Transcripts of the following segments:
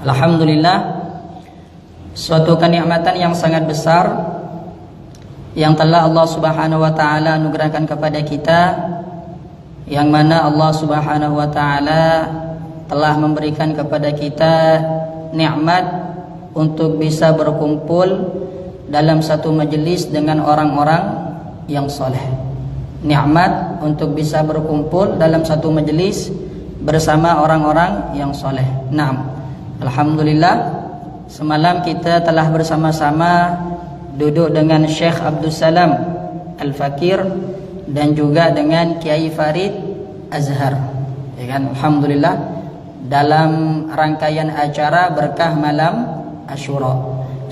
Alhamdulillah, suatu kenikmatan yang sangat besar yang telah Allah Subhanahu wa taala anugerahkan kepada kita, yang mana Allah Subhanahu wa taala telah memberikan kepada kita nikmat untuk bisa berkumpul dalam satu majelis dengan orang-orang yang soleh. Nikmat untuk bisa berkumpul dalam satu majelis bersama orang-orang yang soleh. Naam, alhamdulillah, semalam kita telah bersama-sama duduk dengan Syekh Abdul Salam Al-Fakir dan juga dengan Kiai Farid Azhar, ya kan? Alhamdulillah, dalam rangkaian acara berkah malam Asyura.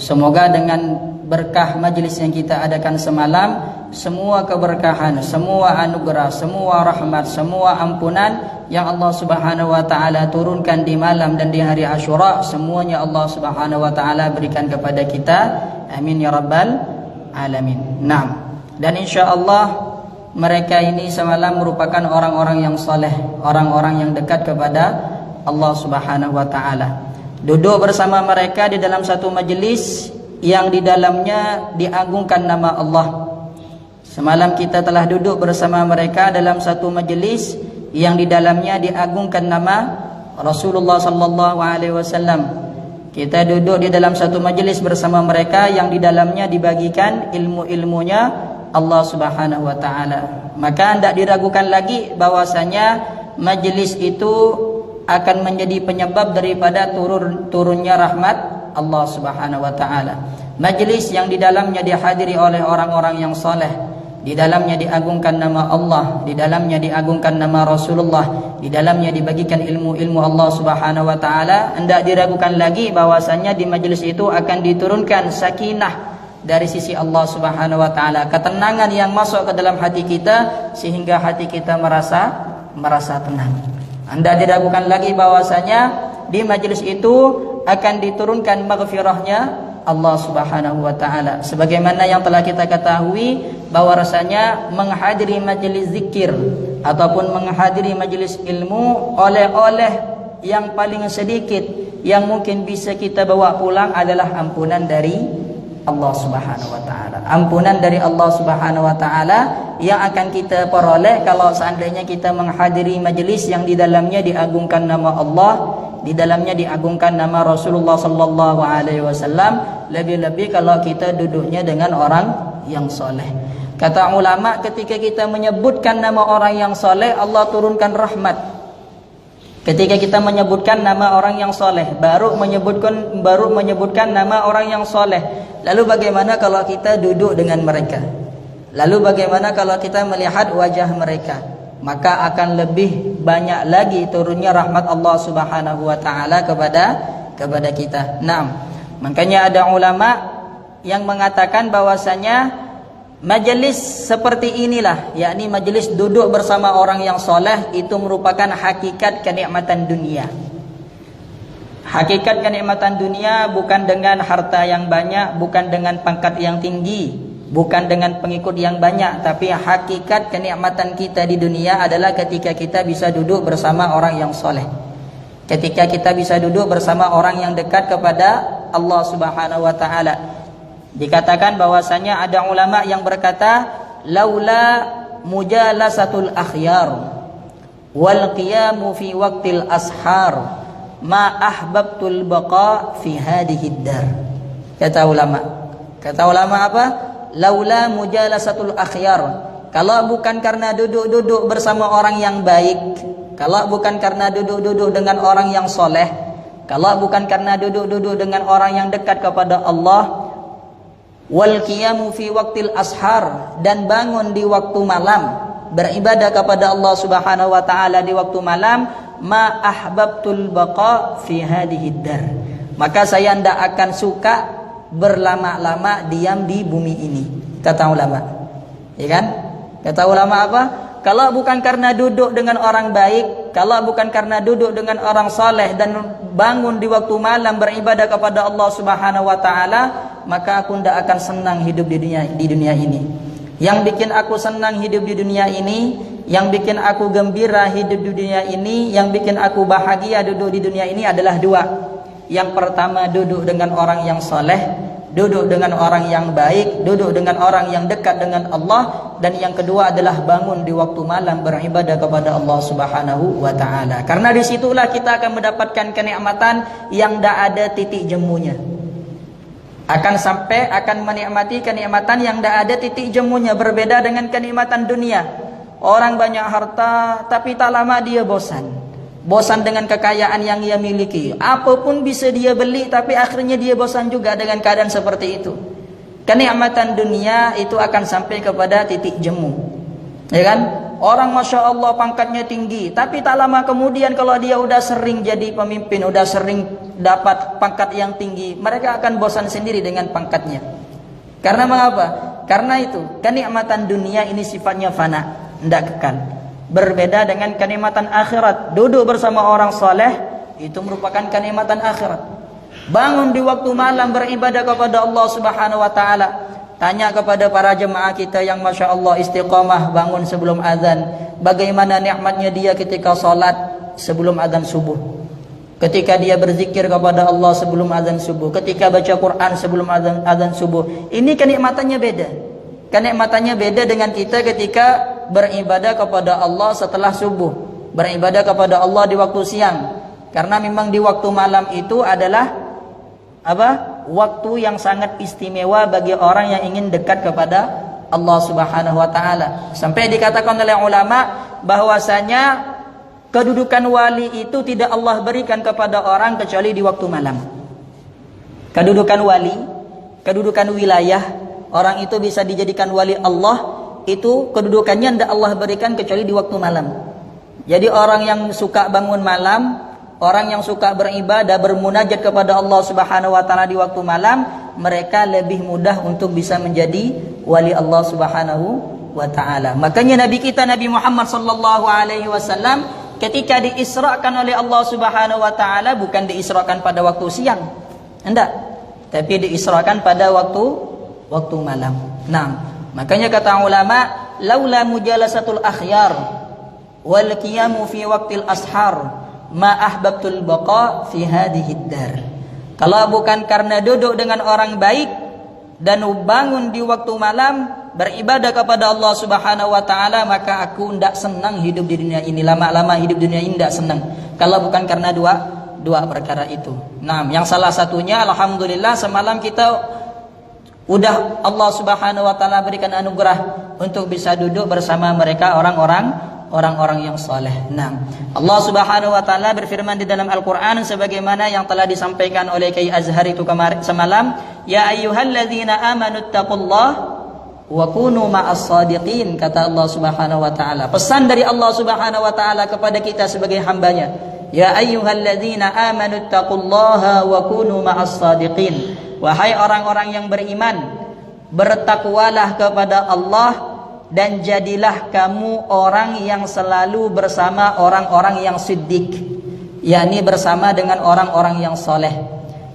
Semoga dengan berkah majelis yang kita adakan semalam, semua keberkahan, semua anugerah, semua rahmat, semua ampunan yang Allah Subhanahu wa taala turunkan di malam dan di hari Asyura, semuanya Allah Subhanahu wa taala berikan kepada kita. Amin ya rabbal alamin. Naam. Dan insyaallah mereka ini semalam merupakan orang-orang yang saleh, orang-orang yang dekat kepada Allah Subhanahu wa taala. Duduk bersama mereka di dalam satu majelis yang di dalamnya diagungkan nama Allah. Semalam kita telah duduk bersama mereka dalam satu majelis yang di dalamnya diagungkan nama Rasulullah sallallahu alaihi wasallam. Kita duduk di dalam satu majelis bersama mereka yang di dalamnya dibagikan ilmu-ilmunya Allah Subhanahu wa taala. Maka tidak diragukan lagi bahwasanya majelis itu akan menjadi penyebab daripada turunnya rahmat Allah Subhanahu wa taala. Majelis yang di dalamnya dihadiri oleh orang-orang yang saleh, di dalamnya diagungkan nama Allah, di dalamnya diagungkan nama Rasulullah, di dalamnya dibagikan ilmu-ilmu Allah Subhanahu wa taala, hendak diragukan lagi bahwasanya di majelis itu akan diturunkan sakinah dari sisi Allah Subhanahu wa taala, ketenangan yang masuk ke dalam hati kita sehingga hati kita merasa tenang. Hendak diragukan lagi bahwasanya di majelis itu akan diturunkan maghfirahnya Allah Subhanahu wa taala. Sebagaimana yang telah kita ketahui bahwa rasanya menghadiri majelis zikir ataupun menghadiri majelis ilmu, oleh-oleh yang paling sedikit yang mungkin bisa kita bawa pulang adalah ampunan dari Allah Subhanahu wa taala. Ampunan dari Allah Subhanahu wa taala yang akan kita peroleh kalau seandainya kita menghadiri majelis yang di dalamnya diagungkan nama Allah, di dalamnya diagungkan nama Rasulullah sallallahu alaihi wasallam, lebih-lebih kalau kita duduknya dengan orang yang soleh. Kata ulama, ketika kita menyebutkan nama orang yang soleh, Allah turunkan rahmat. Ketika kita menyebutkan nama orang yang soleh, baru menyebutkan nama orang yang soleh. Lalu bagaimana kalau kita duduk dengan mereka? Lalu bagaimana kalau kita melihat wajah mereka? Maka akan lebih banyak lagi turunnya rahmat Allah Subhanahu wa taala kepada kita. Naam. Makanya ada ulama yang mengatakan bahwasanya majelis seperti inilah, yakni majelis duduk bersama orang yang soleh, itu merupakan hakikat kenikmatan dunia. Hakikat kenikmatan dunia bukan dengan harta yang banyak, bukan dengan pangkat yang tinggi, bukan dengan pengikut yang banyak, tapi hakikat kenikmatan kita di dunia adalah ketika kita bisa duduk bersama orang yang soleh, ketika kita bisa duduk bersama orang yang dekat kepada Allah Subhanahu wa taala. Dikatakan bahwasanya ada ulama yang berkata, laula mujalasatul akhyar wal qiyamu fi waqtil ashar ma ahbabtul baqa fi hadhihi dar. Kata ulama apa? Laula mujalasatul akhyar, kalau bukan karena duduk-duduk bersama orang yang baik, kalau bukan karena duduk-duduk dengan orang yang soleh, kalau bukan karena duduk-duduk dengan orang yang dekat kepada Allah, wal qiyamu fi waqtil ashar, dan bangun di waktu malam beribadah kepada Allah Subhanahu wa taala di waktu malam, ma ahbabtul baqa fi hadhihi dar, maka saya tidak akan suka berlama-lama diam di bumi ini. Kata ulama, ya kan? Kata ulama apa? Kalau bukan karena duduk dengan orang baik, kalau bukan karena duduk dengan orang saleh dan bangun di waktu malam beribadah kepada Allah Subhanahu wa taala, maka aku tidak akan senang hidup di dunia ini. Yang bikin aku senang hidup di dunia ini, yang bikin aku gembira hidup di dunia ini, yang bikin aku bahagia duduk di dunia ini adalah dua. Yang pertama, duduk dengan orang yang soleh, duduk dengan orang yang baik, duduk dengan orang yang dekat dengan Allah. Dan yang kedua adalah bangun di waktu malam beribadah kepada Allah Subhanahu wa ta'ala. Karena disitulah kita akan mendapatkan kenikmatan yang tidak ada titik jemunya. Akan menikmati kenikmatan yang tidak ada titik jemunya. Berbeda dengan kenikmatan dunia. Orang banyak harta tapi tak lama dia bosan. Bosan dengan kekayaan yang ia miliki. Apapun bisa dia beli, tapi akhirnya dia bosan juga dengan keadaan seperti itu. Kenikmatan dunia itu akan sampai kepada titik jemu, ya kan? Orang Masya Allah pangkatnya tinggi, tapi tak lama kemudian kalau dia udah sering jadi pemimpin, udah sering dapat pangkat yang tinggi, mereka akan bosan sendiri dengan pangkatnya. Karena mengapa? Karena itu kenikmatan dunia ini sifatnya fana, tidak kekal. Berbeda dengan kenikmatan akhirat. Duduk bersama orang soleh itu merupakan kenikmatan akhirat. Bangun di waktu malam beribadah kepada Allah Subhanahu wa ta'ala. Tanya kepada para jemaah kita yang Masya Allah istiqamah bangun sebelum azan, bagaimana nikmatnya dia ketika salat sebelum azan subuh, ketika dia berzikir kepada Allah sebelum azan subuh, ketika baca Quran sebelum azan subuh. Ini kenikmatannya beda. Kenikmatannya beda dengan kita ketika beribadah kepada Allah setelah subuh, beribadah kepada Allah di waktu siang. Karena memang di waktu malam itu adalah waktu yang sangat istimewa bagi orang yang ingin dekat kepada Allah Subhanahu wa ta'ala. Sampai dikatakan oleh ulama bahwasanya kedudukan wali itu tidak Allah berikan kepada orang kecuali di waktu malam. Kedudukan wali, kedudukan wilayah, orang itu bisa dijadikan wali Allah, itu kedudukannya tidak Allah berikan kecuali di waktu malam. Jadi orang yang suka bangun malam, orang yang suka beribadah, bermunajat kepada Allah Subhanahu wa ta'ala di waktu malam, mereka lebih mudah untuk bisa menjadi wali Allah Subhanahu wa ta'ala. Makanya Nabi kita Nabi Muhammad sallallahu alaihi wasallam ketika diisrakan oleh Allah Subhanahu wa ta'ala bukan diisrakan pada waktu siang. Enggak. Tapi diisrakan pada waktu malam. Nah, makanya kata ulama, laula mujalasatul akhyar wal qiyamu fi waqtil ashar ma ahbabtul baqa fi hadhihi dar. Kalau bukan karena duduk dengan orang baik dan bangun di waktu malam beribadah kepada Allah Subhanahu wa ta'ala, maka aku tidak senang hidup di dunia ini. Lama-lama hidup di dunia ini tidak senang. Kalau bukan karena dua perkara itu. Nah, yang salah satunya alhamdulillah semalam kita udah Allah Subhanahu wa ta'ala berikan anugerah untuk bisa duduk bersama mereka orang-orang yang saleh. Nah, Allah Subhanahu wa ta'ala berfirman di dalam Al-Qur'an sebagaimana yang telah disampaikan oleh Kiai Azhar itu semalam, ya ayyuhalladzina amanu taqullaha wa kunu ma'as shadiqin, kata Allah Subhanahu wa ta'ala. Pesan dari Allah Subhanahu wa ta'ala kepada kita sebagai hambanya, ya ayyuhalladzina amanu taqullaha wa kunu ma'as shadiqin. Wahai orang-orang yang beriman, bertakwalah kepada Allah dan jadilah kamu orang yang selalu bersama orang-orang yang siddiq, yakni bersama dengan orang-orang yang soleh.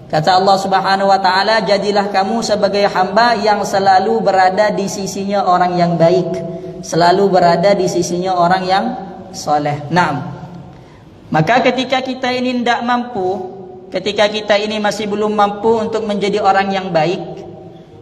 Kata Allah Subhanahu wa ta'ala, jadilah kamu sebagai hamba yang selalu berada di sisinya orang yang baik, selalu berada di sisinya orang yang soleh. Nah, maka ketika kita ini tidak mampu, ketika kita ini masih belum mampu untuk menjadi orang yang baik,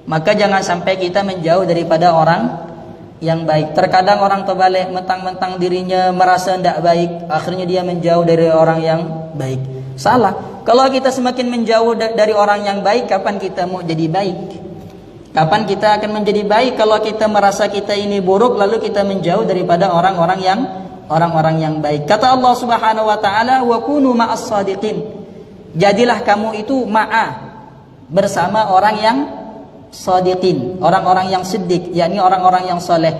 maka jangan sampai kita menjauh daripada orang yang baik. Terkadang orang terbalik, mentang-mentang dirinya merasa tidak baik, akhirnya dia menjauh dari orang yang baik. Salah. Kalau kita semakin menjauh dari orang yang baik, kapan kita mau jadi baik? Kapan kita akan menjadi baik kalau kita merasa kita ini buruk lalu kita menjauh daripada orang-orang yang baik? Kata Allah Subhanahu wa ta'ala, wa kunu ma'as shadiqin. Jadilah kamu itu bersama orang yang shadiqin, orang-orang yang siddiq, yakni orang-orang yang soleh.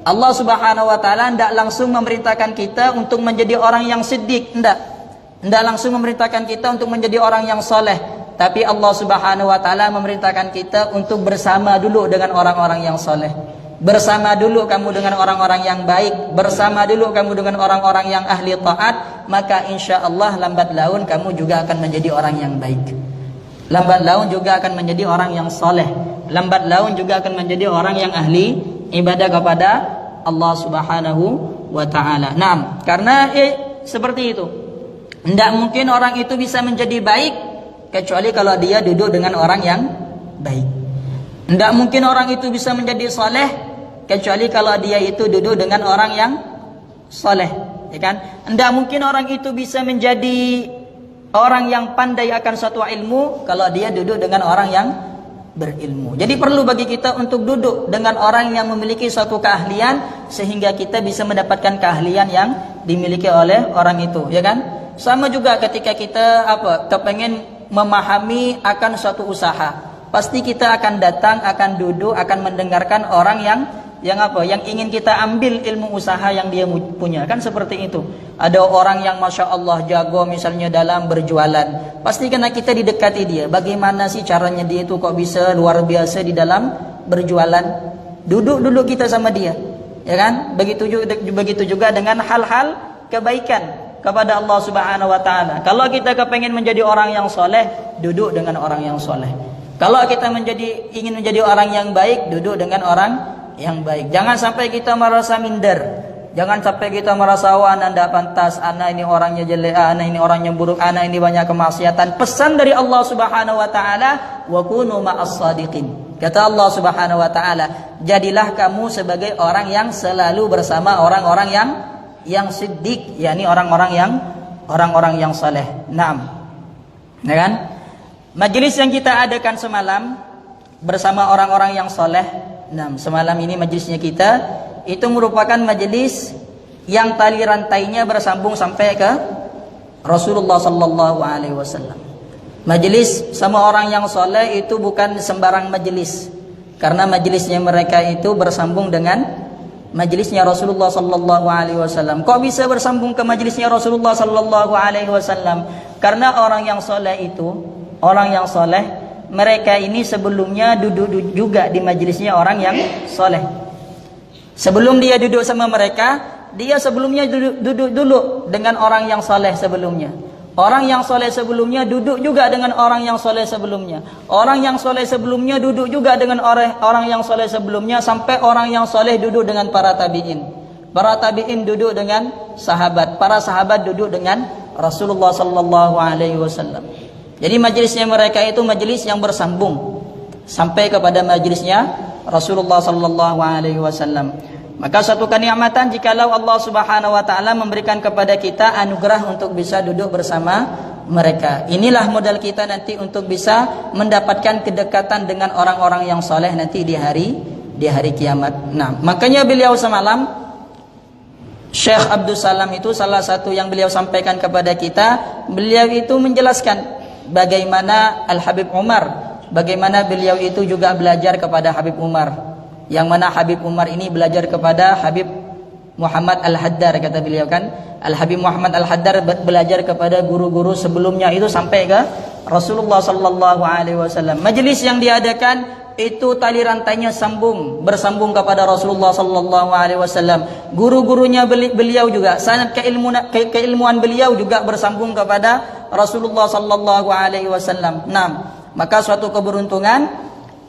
Allah Subhanahu wa ta'ala tidak langsung memerintahkan kita untuk menjadi orang yang siddiq, tidak langsung memerintahkan kita untuk menjadi orang yang soleh, tapi Allah Subhanahu wa ta'ala memerintahkan kita untuk bersama dulu dengan orang-orang yang soleh. Bersama dulu kamu dengan orang-orang yang baik, bersama dulu kamu dengan orang-orang yang ahli taat, maka insya Allah lambat laun kamu juga akan menjadi orang yang baik. Lambat laun juga akan menjadi orang yang soleh. Lambat laun juga akan menjadi orang yang ahli ibadah kepada Allah Subhanahu wa ta'ala. Nah, karena seperti itu, tidak mungkin orang itu bisa menjadi baik kecuali kalau dia duduk dengan orang yang baik. Tidak mungkin orang itu bisa menjadi soleh kecuali kalau dia itu duduk dengan orang yang soleh, ya kan? Tidak mungkin orang itu bisa menjadi orang yang pandai akan suatu ilmu kalau dia duduk dengan orang yang berilmu. Jadi perlu bagi kita untuk duduk dengan orang yang memiliki suatu keahlian sehingga kita bisa mendapatkan keahlian yang dimiliki oleh orang itu, ya kan? Sama juga ketika kita kepengen memahami akan suatu usaha, pasti kita akan datang, akan duduk, akan mendengarkan orang yang ingin kita ambil ilmu usaha yang dia punya, kan seperti itu. Ada orang yang masya Allah jago misalnya dalam berjualan, pasti kena kita didekati dia. Bagaimana sih caranya dia itu kok bisa luar biasa di dalam berjualan? Duduk kita sama dia, ya kan? Begitu juga dengan hal-hal kebaikan kepada Allah Subhanahu wa taala. Kalau kita kepengen menjadi orang yang soleh, duduk dengan orang yang soleh. Kalau kita ingin menjadi orang yang baik, duduk dengan orang yang baik. Jangan sampai kita merasa minder. Jangan sampai kita merasa anda tidak pantas, ana ini orangnya jelek, ana ini orangnya buruk, ana ini banyak kemaksiatan. Pesan dari Allah Subhanahu wa taala, wa kunu ma'as shadiqin. Kata Allah Subhanahu wa taala, jadilah kamu sebagai orang yang selalu bersama orang-orang yang siddiq, yakni orang-orang yang saleh. Naam. Ya kan? Majelis yang kita adakan semalam bersama orang-orang yang saleh. Naam, semalam ini majelisnya kita itu merupakan majelis yang tali rantainya bersambung sampai ke Rasulullah sallallahu alaihi wasallam. Majelis sama orang yang saleh itu bukan sembarang majelis, karena majelisnya mereka itu bersambung dengan majelisnya Rasulullah sallallahu alaihi wasallam. Kok bisa bersambung ke majelisnya Rasulullah sallallahu alaihi wasallam? Karena orang yang soleh mereka ini sebelumnya duduk juga di majelisnya orang yang soleh. Sebelum dia duduk sama mereka, dia sebelumnya duduk dulu dengan orang yang soleh sebelumnya. Orang yang soleh sebelumnya duduk juga dengan orang yang soleh sebelumnya. Orang yang soleh sebelumnya duduk juga dengan orang yang soleh sebelumnya, sampai orang yang soleh duduk dengan para tabi'in. Para tabi'in duduk dengan sahabat. Para sahabat duduk dengan Rasulullah sallallahu alaihi wasallam. Jadi majelisnya mereka itu majelis yang bersambung sampai kepada majelisnya Rasulullah sallallahu alaihi wasallam. Maka suatu kenikmatan jikalau Allah Subhanahu wa taala memberikan kepada kita anugerah untuk bisa duduk bersama mereka. Inilah modal kita nanti untuk bisa mendapatkan kedekatan dengan orang-orang yang soleh nanti di hari kiamat. Nah, makanya beliau semalam Syekh Abdul Salam itu salah satu yang beliau sampaikan kepada kita, beliau itu menjelaskan bagaimana Al-Habib Umar, bagaimana beliau itu juga belajar kepada Habib Umar. Yang mana Habib Umar ini belajar kepada Habib Muhammad Al-Haddar, kata beliau kan. Al-Habib Muhammad Al-Haddar belajar kepada guru-guru sebelumnya itu sampai ke Rasulullah sallallahu alaihi wasallam. Majelis yang diadakan itu tali rantainya bersambung kepada Rasulullah sallallahu alaihi wasallam. Guru-gurunya beliau juga, sanad keilmuan beliau juga bersambung kepada Rasulullah sallallahu alaihi wasallam. Nah, maka suatu keberuntungan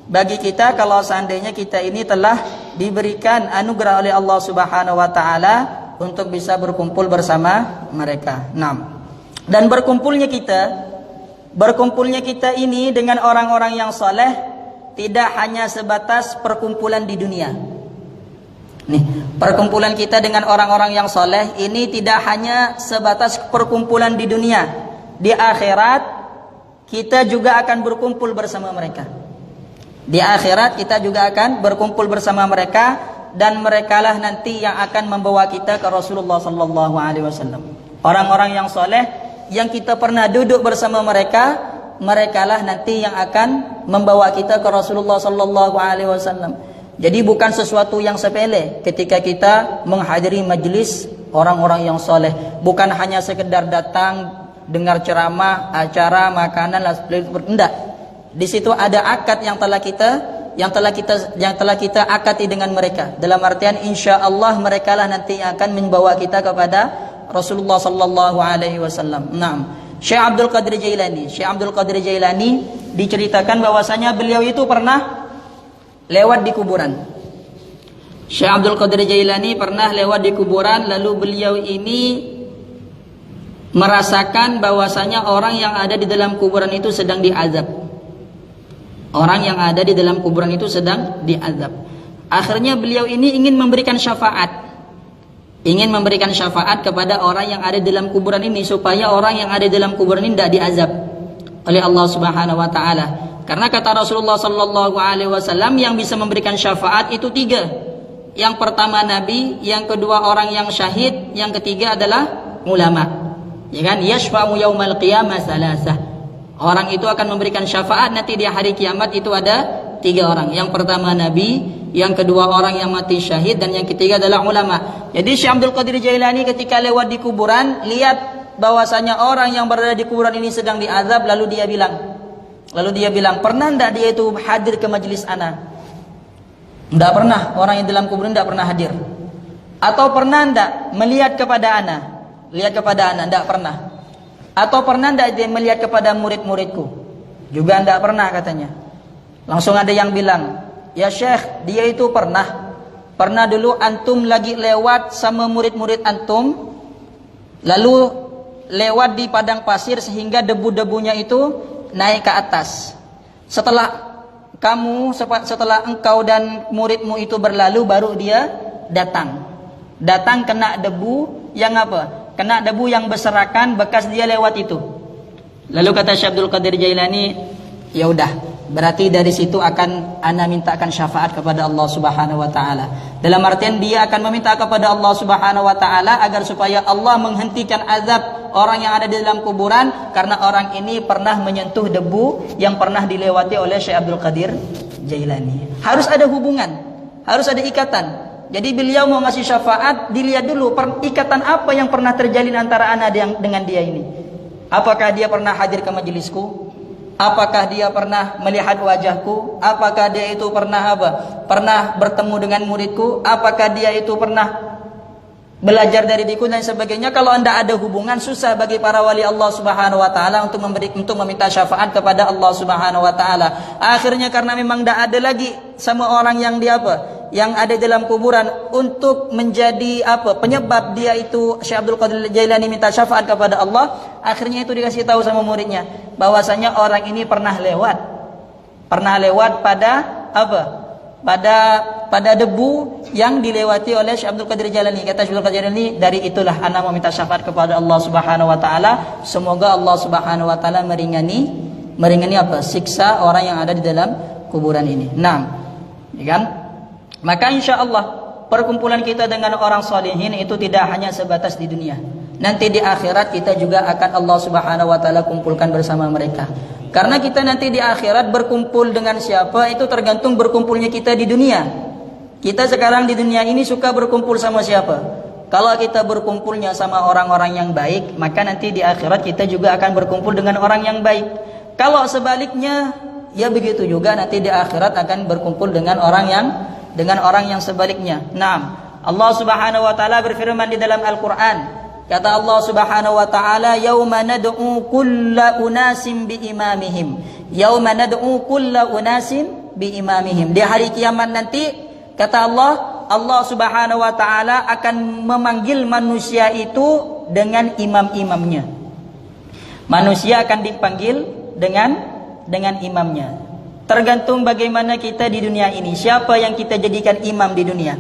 bagi kita kalau seandainya kita ini telah diberikan anugerah oleh Allah Subhanahu wa taala untuk bisa berkumpul bersama mereka. Nah, dan berkumpulnya kita ini dengan orang-orang yang saleh tidak hanya sebatas perkumpulan di dunia. Nih, perkumpulan kita dengan orang-orang yang saleh ini tidak hanya sebatas perkumpulan di dunia. Di akhirat kita juga akan berkumpul bersama mereka. Di akhirat kita juga akan berkumpul bersama mereka, dan merekalah nanti yang akan membawa kita ke Rasulullah sallallahu alaihi wasallam. Orang-orang yang soleh yang kita pernah duduk bersama mereka, merekalah nanti yang akan membawa kita ke Rasulullah sallallahu alaihi wasallam. Jadi bukan sesuatu yang sepele ketika kita menghadiri majelis orang-orang yang soleh. Bukan hanya sekedar datang dengar ceramah, acara, makanan, enggak. Di situ ada akad yang telah kita akati dengan mereka. Dalam artian insyaallah merekalah nanti yang akan membawa kita kepada Rasulullah sallallahu alaihi wasallam. Naam. Syekh Abdul Qadir Jailani diceritakan bahwasanya beliau itu pernah lewat di kuburan. Syekh Abdul Qadir Jailani pernah lewat di kuburan, lalu beliau ini merasakan bahwasanya orang yang ada di dalam kuburan itu sedang diazab. Orang yang ada di dalam kuburan itu sedang diazab. Akhirnya beliau ini ingin memberikan syafaat. Ingin memberikan syafaat kepada orang yang ada di dalam kuburan ini, supaya orang yang ada di dalam kuburan ini tidak diazab oleh Allah Subhanahu wa taala. Karena kata Rasulullah sallallahu alaihi wasallam, yang bisa memberikan syafaat itu 3. Yang pertama Nabi, yang kedua orang yang syahid, yang ketiga adalah ulama. Ya kan? Yashfa'u yaumal qiyamah salasah. Orang itu akan memberikan syafaat nanti di hari kiamat, itu ada 3 orang. Yang pertama Nabi, yang kedua orang yang mati syahid, dan yang ketiga adalah ulama. Jadi Syekh Abdul Qadir Jailani ketika lewat di kuburan, lihat bahwasanya orang yang berada di kuburan ini sedang diazab, lalu dia bilang, pernah enggak dia itu hadir ke majelis ana? Enggak pernah, orang yang dalam kuburan enggak pernah hadir. Atau pernah enggak melihat kepada ana? Lihat kepada ana, enggak pernah. Atau pernah enggak dia melihat kepada murid-muridku? Juga enggak pernah katanya. Langsung ada yang bilang, ya Syekh, dia itu pernah dulu antum lagi lewat sama murid-murid antum, lalu lewat di padang pasir sehingga debu-debunya itu naik ke atas. Setelah engkau dan muridmu itu berlalu, baru dia datang kena debu yang apa? Kena debu yang berserakan bekas dia lewat itu. Lalu kata Syekh Abdul Qadir Jailani, ya udah, berarti dari situ akan ana mintakan syafaat kepada Allah Subhanahu wa taala. Dalam artian dia akan meminta kepada Allah Subhanahu wa taala agar supaya Allah menghentikan azab orang yang ada di dalam kuburan, karena orang ini pernah menyentuh debu yang pernah dilewati oleh Syekh Abdul Qadir Jailani. Harus ada hubungan, harus ada ikatan. Jadi beliau mau ngasih syafaat, dilihat dulu ikatan apa yang pernah terjalin antara ana dengan dia ini. Apakah dia pernah hadir ke majelisku? Apakah dia pernah melihat wajahku? Apakah dia itu pernah Pernah bertemu dengan muridku? Apakah dia itu pernah belajar dari diku dan sebagainya? Kalau anda ada hubungan, susah bagi para wali Allah Subhanahu wa taala untuk meminta syafaat kepada Allah Subhanahu wa taala. Akhirnya karena memang tidak ada lagi sama orang yang yang ada dalam kuburan untuk menjadi penyebab dia itu Syekh Abdul Qadir Jailani minta syafaat kepada Allah, akhirnya itu dikasih tahu sama muridnya bahwasanya orang ini pernah lewat pada debu yang dilewati oleh Syekh Abdul Qadir Jailani. Kata Syekh Abdul Qadir Jailani, dari itulah ana mau minta syafaat kepada Allah Subhanahu wa taala, semoga Allah Subhanahu wa taala meringani siksa orang yang ada di dalam kuburan ini. Ya kan? Maka insya Allah perkumpulan kita dengan orang salihin itu tidak hanya sebatas di dunia. Nanti di akhirat kita juga akan Allah Subhanahu wa taala kumpulkan bersama mereka. Karena kita nanti di akhirat berkumpul dengan siapa itu tergantung berkumpulnya kita di dunia. Kita sekarang di dunia ini suka berkumpul sama siapa? Kalau kita berkumpulnya sama orang-orang yang baik, maka nanti di akhirat kita juga akan berkumpul dengan orang yang baik. Kalau sebaliknya, ya begitu juga nanti di akhirat akan berkumpul dengan orang yang sebaliknya. Allah Subhanahu wa taala berfirman di dalam Al-Qur'an. Kata Allah Subhanahu wa taala, "Yauma nad'u kulla unasin biimamihim." Yauma nad'u kulla unasin biimamihim. Di hari kiamat nanti, kata Allah Subhanahu wa taala akan memanggil manusia itu dengan imam-imamnya. Manusia akan dipanggil dengan imamnya. Tergantung bagaimana kita di dunia ini. Siapa yang kita jadikan imam di dunia?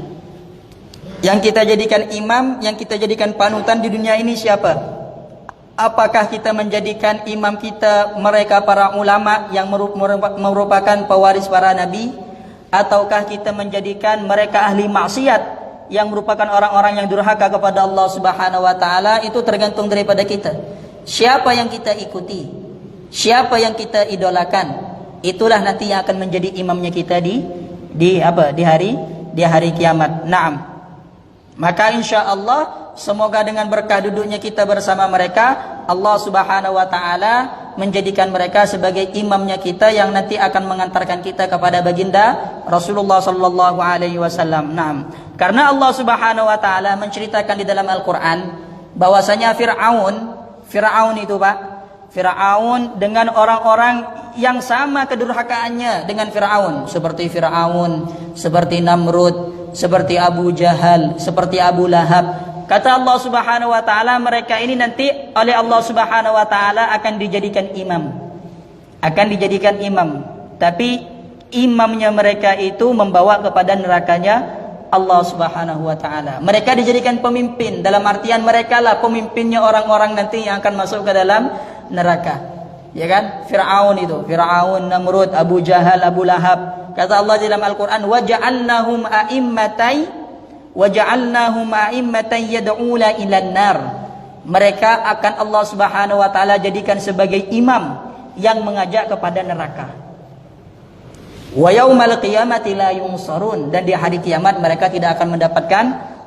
Yang kita jadikan imam, yang kita jadikan panutan di dunia ini siapa? Apakah kita menjadikan imam kita mereka para ulama yang merupakan pewaris para nabi? Ataukah kita menjadikan mereka ahli maksiat yang merupakan orang-orang yang durhaka kepada Allah Subhanahu wa taala? Itu tergantung daripada kita. Siapa yang kita ikuti? Siapa yang kita idolakan? Itulah nanti yang akan menjadi imamnya kita di hari kiamat. Maka insya Allah semoga dengan berkah duduknya kita bersama mereka, Allah Subhanahu wa taala menjadikan mereka sebagai imamnya kita yang nanti akan mengantarkan kita kepada baginda Rasulullah sallallahu alaihi wasallam. Karena Allah Subhanahu wa taala menceritakan di dalam Al-Qur'an bahwasanya Firaun itu Firaun dengan orang-orang yang sama kedurhakaannya dengan Firaun, seperti Namrud, seperti Abu Jahal, seperti Abu Lahab. kata Allah Subhanahu wa taala, mereka ini nanti oleh Allah Subhanahu wa taala akan dijadikan imam. Akan dijadikan imam. Tapi imamnya mereka itu membawa kepada nerakanya Allah Subhanahu wa taala. Mereka dijadikan pemimpin, dalam artian mereka lah pemimpinnya orang-orang nanti yang akan masuk ke dalam neraka. Ya kan? Fir'aun itu, Fir'aun, Namrud, Abu Jahal, Abu Lahab. Kata Allah dalam Al-Qur'an, "Waja'alnahum a'immatan yad'una ilan nar." Mereka akan Allah Subhanahu wa taala jadikan sebagai imam yang mengajak kepada neraka. Wa yaumal qiyamati la yunsarun, dan di hari kiamat mereka tidak akan mendapatkan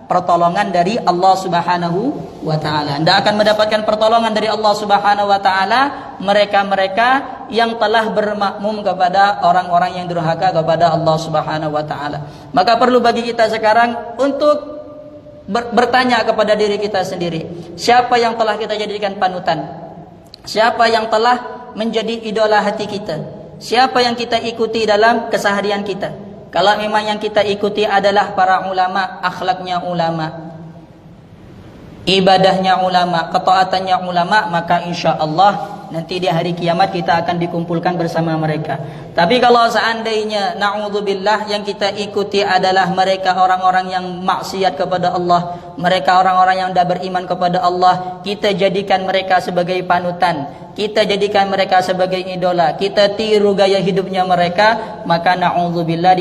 pertolongan dari Allah Subhanahu wa taala. Tidak akan mendapatkan pertolongan dari Allah Subhanahu wa taala mereka-mereka yang telah bermakmum kepada orang-orang yang durhaka kepada Allah Subhanahu wa taala. Maka perlu bagi kita sekarang untuk bertanya kepada diri kita sendiri, siapa yang telah kita jadikan panutan? Siapa yang telah menjadi idola hati kita? Siapa yang kita ikuti dalam keseharian kita? Kalau memang yang kita ikuti adalah para ulama, akhlaknya ulama, ibadahnya ulama, ketaatannya ulama, maka insya Allah nanti di hari kiamat kita akan dikumpulkan bersama mereka. Tapi kalau seandainya na'udzubillah yang kita ikuti adalah mereka orang-orang yang maksiat kepada Allah, mereka orang-orang yang tidak beriman kepada Allah, kita jadikan mereka sebagai panutan, kita jadikan mereka sebagai idola, kita tiru gaya hidupnya mereka, maka na'udzubillah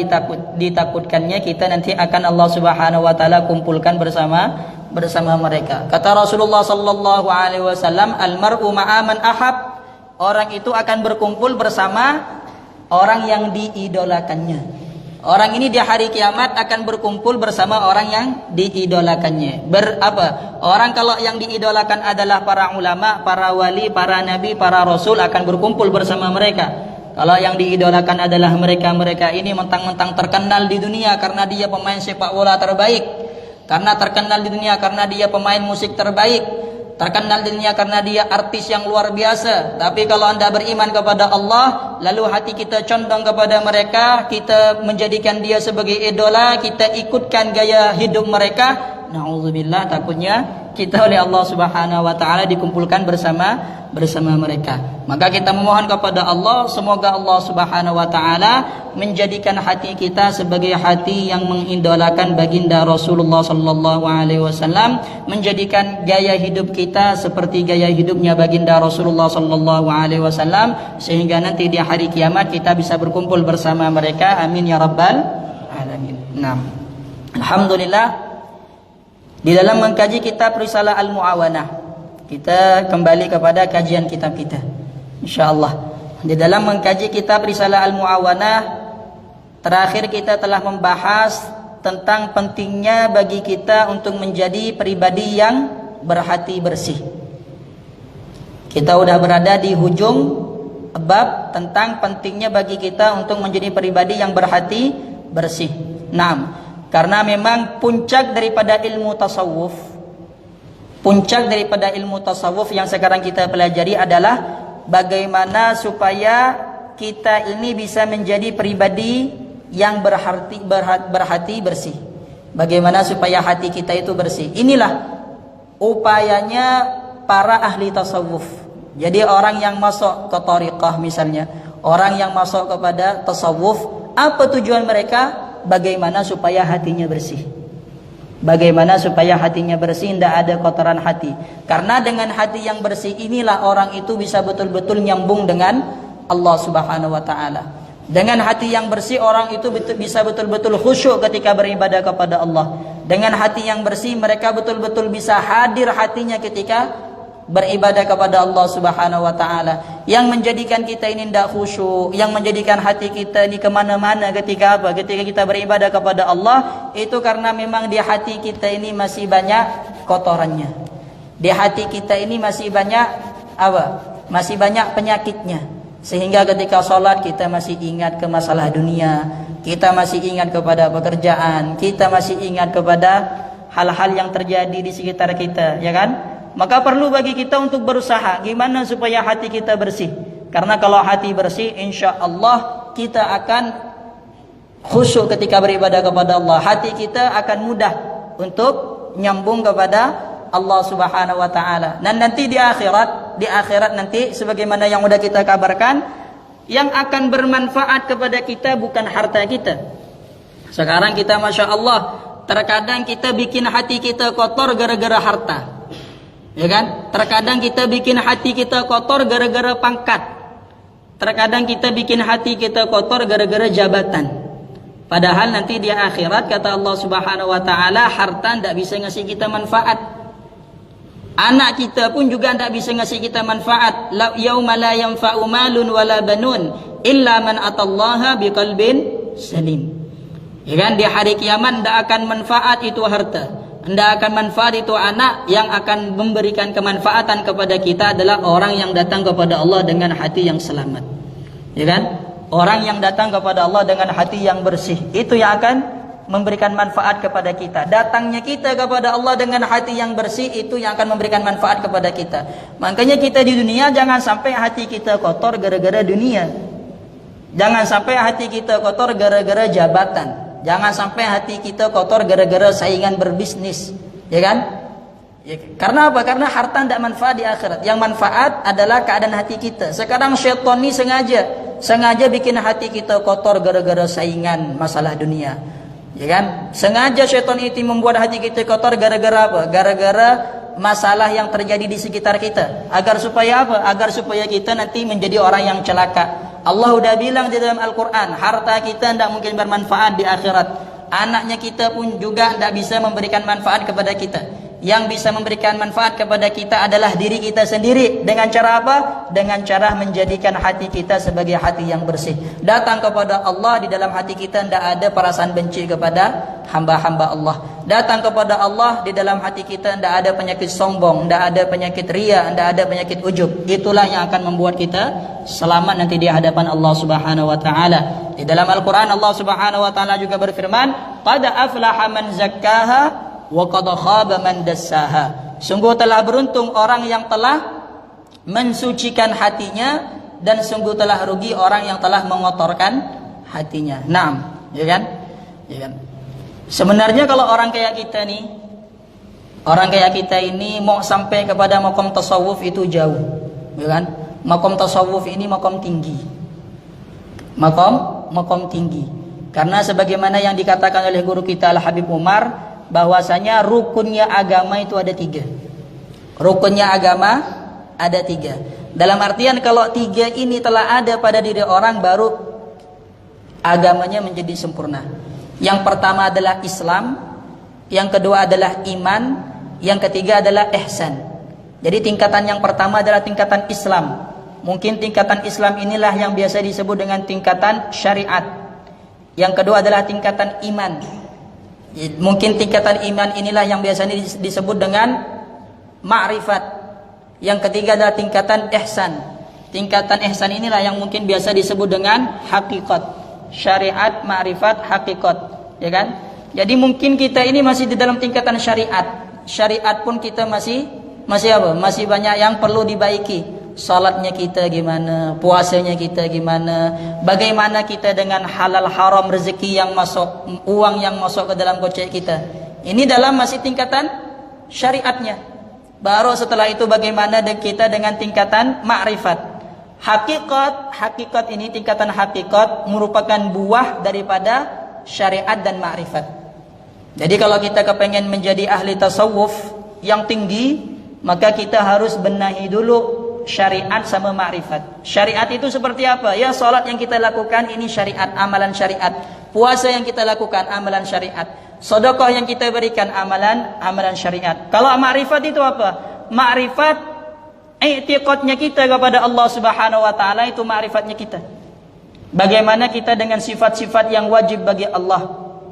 ditakutkannya kita nanti akan Allah Subhanahu wa taala kumpulkan bersama mereka. Kata Rasulullah sallallahu alaihi wasallam, "Al-mar'u ma'a man ahab." Orang itu akan berkumpul bersama orang yang diidolakannya. Orang ini di hari kiamat akan berkumpul bersama orang yang diidolakannya. Orang kalau yang diidolakan adalah para ulama, para wali, para nabi, para rasul, akan berkumpul bersama mereka. Kalau yang diidolakan adalah mereka-mereka ini mentang-mentang terkenal di dunia karena dia pemain sepak bola terbaik, karena terkenal di dunia karena dia pemain musik terbaik, terkenal di dunia karena dia artis yang luar biasa. Tapi kalau anda beriman kepada Allah, lalu hati kita condong kepada mereka, kita menjadikan dia sebagai idola, kita ikutkan gaya hidup mereka, na'udzubillah, takutnya kita oleh Allah Subhanahu wa taala dikumpulkan bersama mereka. Maka kita memohon kepada Allah, semoga Allah Subhanahu wa taala menjadikan hati kita sebagai hati yang mengidolakan baginda Rasulullah sallallahu alaihi wasallam, menjadikan gaya hidup kita seperti gaya hidupnya baginda Rasulullah sallallahu alaihi wasallam, sehingga nanti di hari kiamat kita bisa berkumpul bersama mereka. Amin ya rabbal alamin. Nah, alhamdulillah, di dalam mengkaji kitab Risalah Al-Mu'awanah, kita kembali kepada kajian kitab kita, insyaallah. Di dalam mengkaji kitab Risalah Al-Mu'awanah, terakhir kita telah membahas tentang pentingnya bagi kita untuk menjadi pribadi yang berhati bersih. Kita sudah berada di hujung bab tentang pentingnya bagi kita untuk menjadi pribadi yang berhati bersih. Nah, karena memang puncak daripada ilmu tasawuf, yang sekarang kita pelajari adalah bagaimana supaya kita ini bisa menjadi pribadi yang berhati bersih. Bagaimana supaya hati kita itu bersih. Inilah upayanya para ahli tasawuf. Jadi orang yang masuk ke thariqah misalnya, orang yang masuk kepada tasawuf, apa tujuan mereka? Bagaimana supaya hatinya bersih. Bagaimana supaya hatinya bersih, tidak ada kotoran hati. Karena dengan hati yang bersih inilah orang itu bisa betul-betul nyambung dengan Allah Subhanahu wa taala. Dengan hati yang bersih orang itu bisa betul-betul khusyuk ketika beribadah kepada Allah. Dengan hati yang bersih mereka betul-betul bisa hadir hatinya ketika beribadah kepada Allah Subhanahu wa taala. Yang menjadikan kita ini tidak khusyuk, yang menjadikan hati kita ini kemana-mana ketika kita beribadah kepada Allah, itu karena memang di hati kita ini masih banyak kotorannya. Di hati kita ini masih banyak masih banyak penyakitnya. Sehingga ketika sholat kita masih ingat ke masalah dunia, kita masih ingat kepada pekerjaan, kita masih ingat kepada hal-hal yang terjadi di sekitar kita, ya kan? Maka perlu bagi kita untuk berusaha gimana supaya hati kita bersih. Karena kalau hati bersih, insya Allah kita akan khusyuk ketika beribadah kepada Allah. Hati kita akan mudah untuk nyambung kepada Allah Subhanahu wa taala. Dan nanti di akhirat nanti sebagaimana yang udah kita kabarkan, yang akan bermanfaat kepada kita bukan harta kita. Sekarang kita Masya Allah, terkadang kita bikin hati kita kotor gara-gara harta. Ya kan? Terkadang kita bikin hati kita kotor gara-gara pangkat. Terkadang kita bikin hati kita kotor gara-gara jabatan. Padahal nanti di akhirat kata Allah Subhanahu wa taala, harta tidak bisa ngasih kita manfaat. Anak kita pun juga tidak bisa ngasih kita manfaat. Yauma la yanfa'u malun wala banun illa man atallaha biqalbin salim. Ya kan, di hari kiamat tidak akan manfaat itu harta, tidak akan manfaat itu anak. Yang akan memberikan kemanfaatan kepada kita adalah orang yang datang kepada Allah dengan hati yang selamat. Ya kan? Orang yang datang kepada Allah dengan hati yang bersih, itu yang akan memberikan manfaat kepada kita. Datangnya kita kepada Allah dengan hati yang bersih, itu yang akan memberikan manfaat kepada kita. Makanya kita di dunia jangan sampai hati kita kotor gara-gara dunia. Jangan sampai hati kita kotor gara-gara jabatan. Jangan sampai hati kita kotor gara-gara saingan berbisnis. Ya kan? Ya, karena apa? Karena harta tidak manfaat di akhirat. Yang manfaat adalah keadaan hati kita. Sekarang syaitan ini sengaja bikin hati kita kotor gara-gara saingan masalah dunia. Ya kan? Sengaja syaitan itu membuat hati kita kotor gara-gara apa? Gara-gara masalah yang terjadi di sekitar kita. Agar supaya apa? Agar supaya kita nanti menjadi orang yang celaka. Allah udah bilang di dalam Al-Quran, harta kita tidak mungkin bermanfaat di akhirat. Anaknya kita pun juga tidak bisa memberikan manfaat kepada kita. Yang bisa memberikan manfaat kepada kita adalah diri kita sendiri. Dengan cara apa? Dengan cara menjadikan hati kita sebagai hati yang bersih. Datang kepada Allah, di dalam hati kita tidak ada perasaan benci kepada hamba-hamba Allah. Datang kepada Allah, di dalam hati kita tidak ada penyakit sombong, tidak ada penyakit ria, tidak ada penyakit ujub. Itulah yang akan membuat kita selamat nanti di hadapan Allah Subhanahu wa taala. Di dalam Al-Quran Allah Subhanahu wa taala juga berfirman, qad aflaha man zakkaha wa qad khaba man dassaha. Sungguh telah beruntung orang yang telah mensucikan hatinya, dan sungguh telah rugi orang yang telah mengotorkan hatinya. Naam, ya kan? Ya kan? Sebenarnya kalau orang kayak kita nih, orang kayak kita ini mau sampai kepada makom tasawuf itu jauh, ya kan? Makom tasawuf ini makom tinggi. Makom tinggi. Karena sebagaimana yang dikatakan oleh guru kita Al-Habib Umar, bahwasanya rukunnya agama itu ada 3. Rukunnya agama ada 3. Dalam artian kalau 3 ini telah ada pada diri orang, baru agamanya menjadi sempurna. Yang pertama adalah Islam, yang kedua adalah iman, yang ketiga adalah ihsan. Jadi tingkatan yang pertama adalah tingkatan Islam. Mungkin tingkatan Islam inilah yang biasa disebut dengan tingkatan syariat. Yang kedua adalah tingkatan iman. Mungkin tingkatan iman inilah yang biasanya disebut dengan ma'rifat. Yang ketiga adalah tingkatan ihsan. Tingkatan ihsan inilah yang mungkin biasa disebut dengan hakikat. Syariat, ma'rifat, hakikat. Ya kan? Jadi mungkin kita ini masih di dalam tingkatan syariat. Syariat pun kita masih apa? Masih banyak yang perlu dibaiki. Salatnya kita gimana, puasanya kita gimana, bagaimana kita dengan halal haram rezeki yang masuk, uang yang masuk ke dalam kocek kita. Ini dalam masih tingkatan syariatnya. Baru setelah itu bagaimana kita dengan tingkatan ma'rifat. Hakikat ini, tingkatan hakikat merupakan buah daripada syariat dan ma'rifat. Jadi kalau kita kepengen menjadi ahli tasawuf yang tinggi, maka kita harus benahi dulu syariat sama ma'rifat. Syariat itu seperti apa? Ya, salat yang kita lakukan ini syariat, amalan syariat. Puasa yang kita lakukan amalan syariat. Sedekah yang kita berikan amalan syariat. Kalau ma'rifat itu apa? Ma'rifat i'tiqadnya kita kepada Allah Subhanahu wa taala, itu ma'rifatnya kita. Bagaimana kita dengan sifat-sifat yang wajib bagi Allah?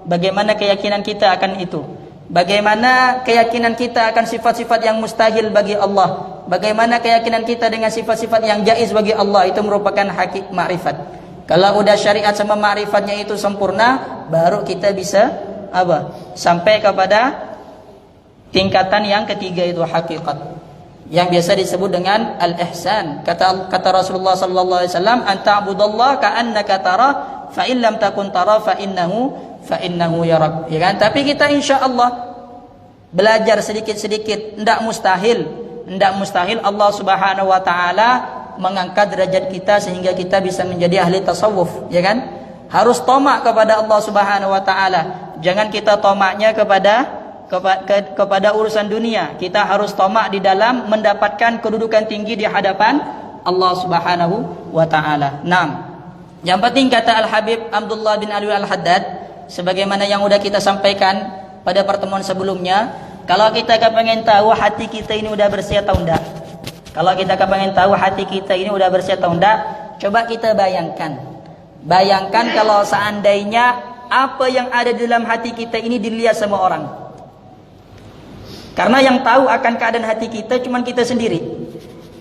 Bagaimana keyakinan kita akan itu? Bagaimana keyakinan kita akan sifat-sifat yang mustahil bagi Allah? Bagaimana keyakinan kita dengan sifat-sifat yang jaiz bagi Allah? Itu merupakan hakik ma'rifat. Kalau udah syariat sama ma'rifatnya itu sempurna, baru kita bisa apa? Sampai kepada tingkatan yang ketiga, itu hakikat, yang biasa disebut dengan al-ihsan. Kata Rasulullah sallallahu alaihi wasallam, "Anta'budallaha ka'annaka tarah, fa in lam takun tarah fa innahu yarak." Ya kan? Tapi kita insyaallah belajar sedikit-sedikit, tidak mustahil Allah Subhanahu wa taala mengangkat derajat kita sehingga kita bisa menjadi ahli tasawuf, ya kan? Harus tamak kepada Allah Subhanahu wa taala. Jangan kita tamaknya kepada urusan dunia. Kita harus tamak di dalam mendapatkan kedudukan tinggi di hadapan Allah Subhanahu wa taala. Yang penting kata Al-Habib Abdullah bin Ali Al-Haddad, sebagaimana yang sudah kita sampaikan pada pertemuan sebelumnya, kalau kita kepengen tahu hati kita ini udah bersih atau enggak, kalau kita kepengen tahu hati kita ini udah bersih atau enggak, coba kita bayangkan kalau seandainya apa yang ada di dalam hati kita ini dilihat sama orang. Karena yang tahu akan keadaan hati kita cuma kita sendiri.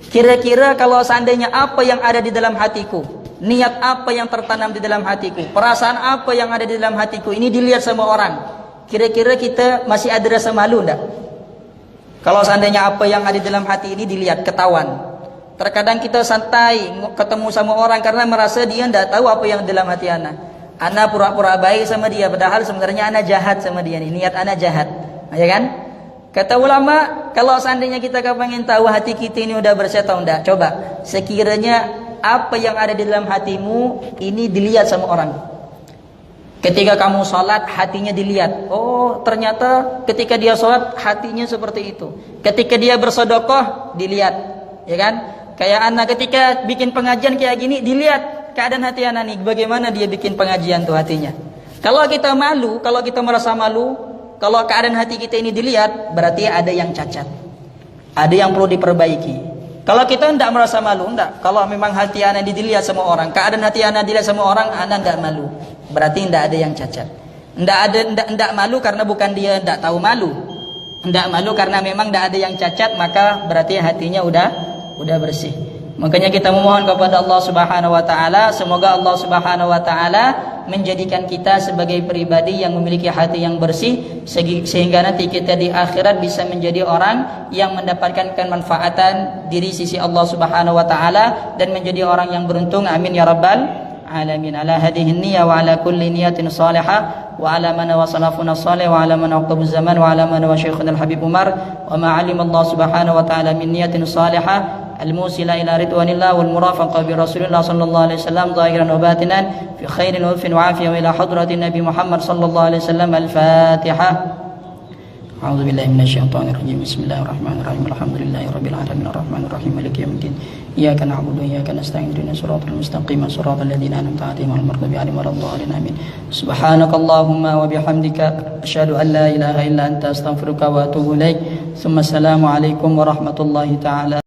Kira-kira kalau seandainya apa yang ada di dalam hatiku, niat apa yang tertanam di dalam hatiku, perasaan apa yang ada di dalam hatiku ini dilihat sama orang, kira-kira kita masih ada rasa malu enggak? Kalau seandainya apa yang ada di dalam hati ini dilihat, ketahuan. Terkadang kita santai ketemu sama orang karena merasa dia enggak tahu apa yang dalam hati ana. Ana pura-pura baik sama dia, padahal sebenarnya ana jahat sama dia nih, niat ana jahat. Ya kan? Kata ulama, kalau seandainya kita pengen tahu hati kita ini udah bersih atau enggak, coba sekiranya apa yang ada di dalam hatimu ini dilihat sama orang. Ketika kamu sholat, hatinya dilihat. Oh, ternyata ketika dia sholat, hatinya seperti itu. Ketika dia bersedekah, dilihat. Ya kan? Kayak anak ketika bikin pengajian kayak gini, dilihat keadaan hati anak nih. Bagaimana dia bikin pengajian tuh hatinya. Kalau kita malu, kalau kita merasa malu, kalau keadaan hati kita ini dilihat, berarti ada yang cacat. Ada yang perlu diperbaiki. Kalau kita tidak merasa malu, tidak. Kalau memang hati anak dilihat sama orang, keadaan hati anak dilihat sama orang, anak tidak malu. Berarti tidak ada yang cacat. Tidak malu karena bukan dia tidak tahu malu. Tidak malu karena memang tidak ada yang cacat, maka berarti hatinya udah bersih. Makanya kita memohon kepada Allah Subhanahu wa taala, semoga Allah Subhanahu wa taala menjadikan kita sebagai pribadi yang memiliki hati yang bersih, sehingga nanti kita di akhirat bisa menjadi orang yang mendapatkan kemanfaatan diri sisi Allah Subhanahu wa taala dan menjadi orang yang beruntung. Amin ya rabbal alamin. Ala hadhihi niyyah wa ala kulli niyatin salihah wa ala man wa salafuna salih wa ala man aqtabu zaman wa ala man wa syekhuna al-habib Umar wa ma alim Allah Subhanahu wa taala min niyatin salihah الموصلة إلى رضوان الله والمرافقة برسول الله صلى الله عليه وسلم ظاهرا وباطنا في خير وعفو وعافية وإلى حضرة النبي محمد صلى الله عليه وسلم. الفاتحة. أعوذ بالله من الشيطان الرجيم. بسم الله الرحمن الرحيم. الحمد لله رب العالمين الرحمن الرحيم مالك يوم الدين إياك نعبد وإياك نستعين اهدنا الصراط المستقيم صراط الذين أنعمت عليهم غير المغضوب عليهم ولا الضالين آمين. سبحانك اللهم وبحمدك أشهد أن لا إله إلا أنت أستغفرك وأتوب إليك. ثم السلام عليكم ورحمة الله تعالى